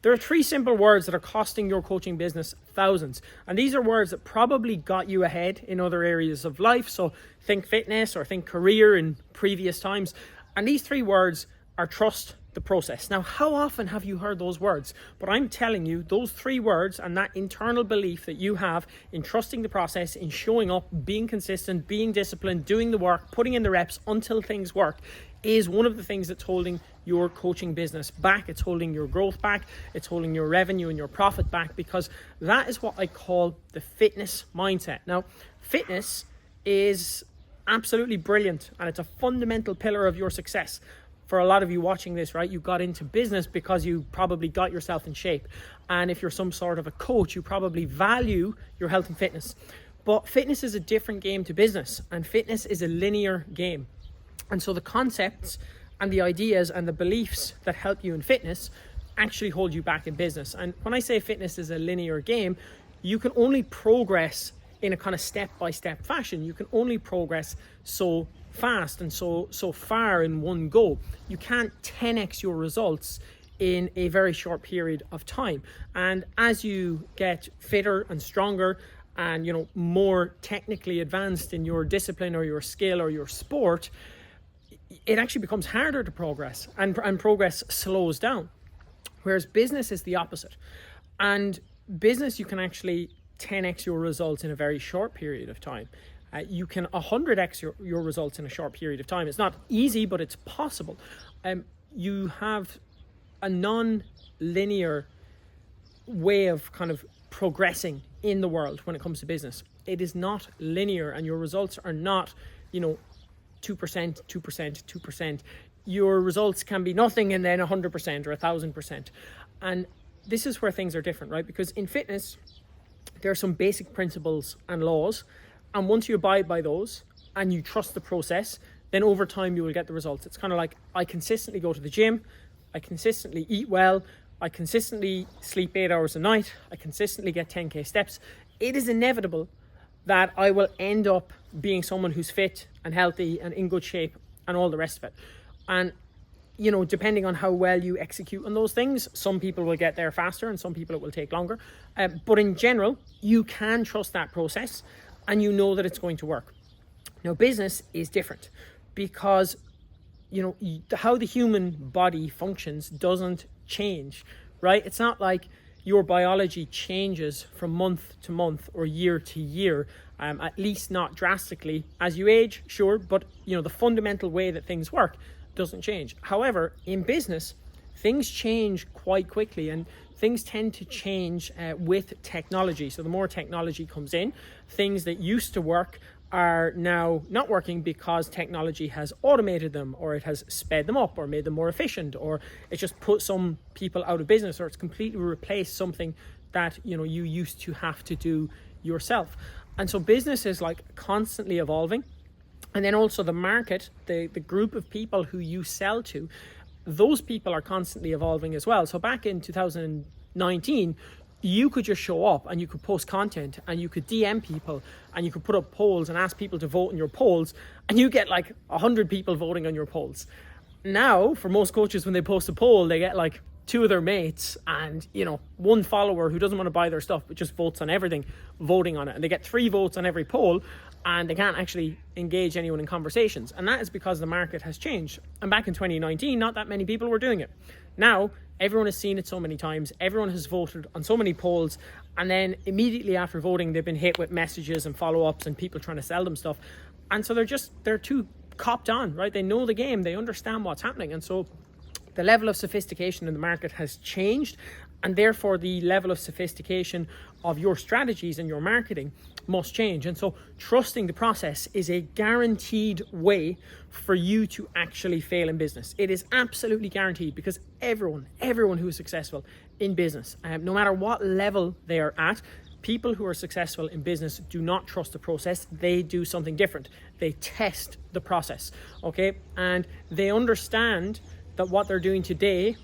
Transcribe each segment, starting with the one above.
There are three simple words that are costing your coaching business thousands. And these are words that probably got you ahead in other areas of life. So think fitness or think career in previous times. And these three words are trust the process. Now, how often have you heard those words? But I'm telling you, those three words and that internal belief that you have in trusting the process, in showing up, being consistent, being disciplined, doing the work, putting in the reps until things work, is one of the things that's holding your coaching business back. It's holding your growth back. It's holding your revenue and your profit back, because that is what I call the fitness mindset. Now, fitness is absolutely brilliant and it's a fundamental pillar of your success. For a lot of you watching this, right, you got into business because you probably got yourself in shape. And if you're some sort of a coach, you probably value your health and fitness. But fitness is a different game to business, and fitness is a linear game. And so the concepts and the ideas and the beliefs that help you in fitness actually hold you back in business. And when I say fitness is a linear game, you can only progress in a kind of step-by-step fashion. You can only progress so fast and so far in one go. You can't 10x your results in a very short period of time. And as you get fitter and stronger and, you know, more technically advanced in your discipline or your skill or your sport, it actually becomes harder to progress, and progress slows down. Whereas business is the opposite. And business, you can actually 10x your results in a very short period of time. You can 100x your results in a short period of time. It's not easy, but it's possible. You have a non-linear way of kind of progressing in the world when it comes to business. It is not linear, and your results are not, 2%, 2%, 2%. Your results can be nothing and then 100% or 1,000%. And this is where things are different, right? Because in fitness, there are some basic principles and laws. And once you abide by those and you trust the process, then over time you will get the results. It's kind of like, I consistently go to the gym, I consistently eat well, I consistently sleep 8 hours a night, I consistently get 10K steps. It is inevitable that I will end up being someone who's fit and healthy and in good shape and all the rest of it. And, depending on how well you execute on those things, some people will get there faster and some people it will take longer. But in general, you can trust that process and you know that it's going to work. Now, business is different because, how the human body functions doesn't change, right? It's not like your biology changes from month to month or year to year, at least not drastically. As you age, sure, but the fundamental way that things work doesn't change. However, in business, things change quite quickly, and things tend to change with technology. So the more technology comes in, things that used to work are now not working because technology has automated them, or it has sped them up, or made them more efficient, or it's just put some people out of business, or it's completely replaced something that you used to have to do yourself. And so business is like constantly evolving. And then also the market, the group of people who you sell to, those people are constantly evolving as well. So back in 2019, you could just show up and you could post content and you could DM people and you could put up polls and ask people to vote in your polls, and you get like 100 people voting on your polls. Now, for most coaches, when they post a poll, they get like 2 of their mates and, one follower who doesn't want to buy their stuff but just votes on everything, voting on it. And they get 3 votes on every poll, and they can't actually engage anyone in conversations. And that is because the market has changed. And back in 2019, not that many people were doing it. Now, everyone has seen it so many times. Everyone has voted on so many polls. And then immediately after voting, they've been hit with messages and follow-ups and people trying to sell them stuff. And so they're too copped on, right? They know the game. They understand what's happening. And so the level of sophistication in the market has changed, and therefore the level of sophistication of your strategies and your marketing must change. And so trusting the process is a guaranteed way for you to actually fail in business. It is absolutely guaranteed, because everyone who is successful in business, no matter what level they are at, people who are successful in business do not trust the process. They do something different. They test the process, okay? And they understand that what they're doing today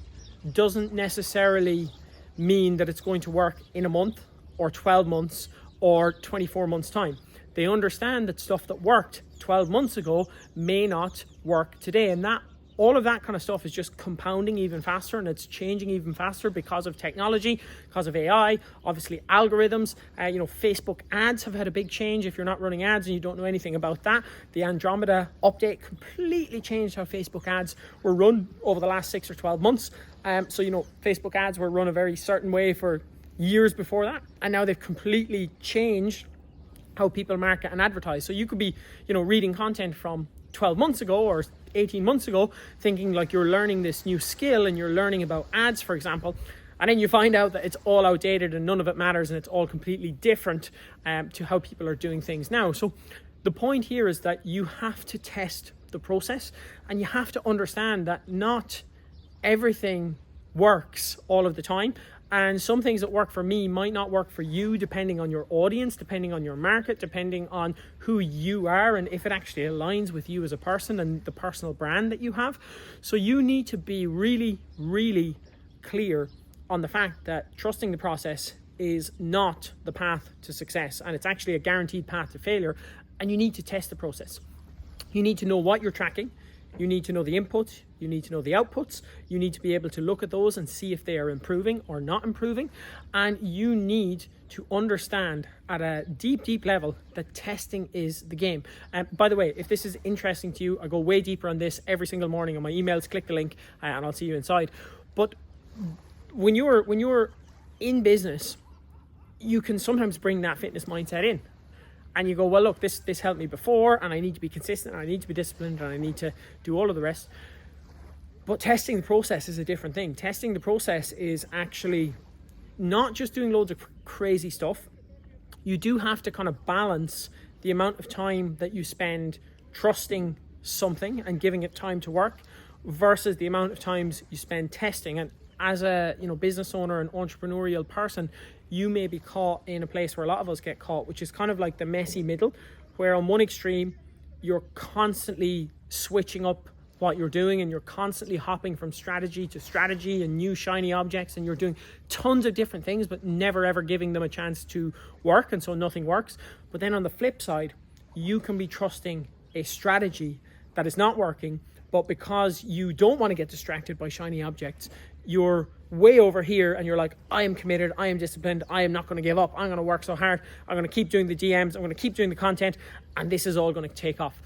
doesn't necessarily mean that it's going to work in a month or 12 months or 24 months time. They understand that stuff that worked 12 months ago may not work today, and that all of that kind of stuff is just compounding even faster, and it's changing even faster because of technology, because of AI, obviously algorithms. Facebook ads have had a big change. If you're not running ads and you don't know anything about that, the Andromeda update completely changed how Facebook ads were run over the last 6 or 12 months. Facebook ads were run a very certain way for years before that, and now they've completely changed how people market and advertise. So you could be, reading content from 12 months ago or 18 months ago, thinking like you're learning this new skill and you're learning about ads, for example, and then you find out that it's all outdated and none of it matters and it's all completely different to how people are doing things now. So the point here is that you have to test the process, and you have to understand that not everything works all of the time. And some things that work for me might not work for you, depending on your audience, depending on your market, depending on who you are, and if it actually aligns with you as a person and the personal brand that you have. So you need to be really, really clear on the fact that trusting the process is not the path to success, and it's actually a guaranteed path to failure. And you need to test the process. You need to know what you're tracking. You need to know the inputs, you need to know the outputs, you need to be able to look at those and see if they are improving or not improving. And you need to understand at a deep, deep level that testing is the game. By the way, if this is interesting to you, I go way deeper on this every single morning on my emails. Click the link and I'll see you inside. But when you're in business, you can sometimes bring that fitness mindset in. And you go, well, look, this helped me before, and I need to be consistent, and I need to be disciplined, and I need to do all of the rest. But testing the process is a different thing. Testing the process is actually not just doing loads of crazy stuff. You do have to kind of balance the amount of time that you spend trusting something and giving it time to work versus the amount of times you spend testing. And as a business owner and entrepreneurial person, you may be caught in a place where a lot of us get caught, which is kind of like the messy middle, where on one extreme you're constantly switching up what you're doing and you're constantly hopping from strategy to strategy and new shiny objects, and you're doing tons of different things but never ever giving them a chance to work, and so nothing works. But then on the flip side, you can be trusting a strategy that is not working, but because you don't want to get distracted by shiny objects, you're way over here and you're like, I am committed, I am disciplined, I am not going to give up, I'm going to work so hard, I'm going to keep doing the DMs, I'm going to keep doing the content, and this is all going to take off.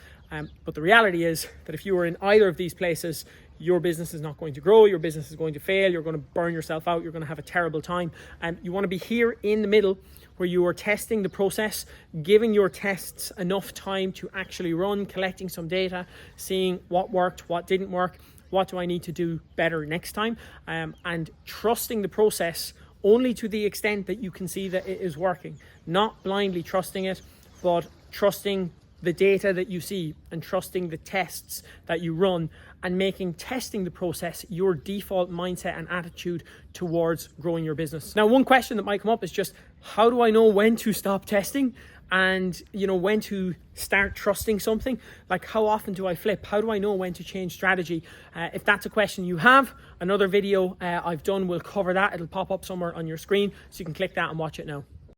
But the reality is that if you are in either of these places, your business is not going to grow, your business is going to fail, you're going to burn yourself out, you're going to have a terrible time. And you want to be here in the middle, where you are testing the process, giving your tests enough time to actually run, collecting some data, seeing what worked, what didn't work, what do I need to do better next time, and trusting the process only to the extent that you can see that it is working. Not blindly trusting it, but trusting the data that you see and trusting the tests that you run, and making testing the process your default mindset and attitude towards growing your business. Now, one question that might come up is just, how do I know when to stop testing and when to start trusting something? Like, how often do I flip? How do I know when to change strategy? If that's a question you have, another video I've done will cover that. It'll pop up somewhere on your screen, so you can click that and watch it now.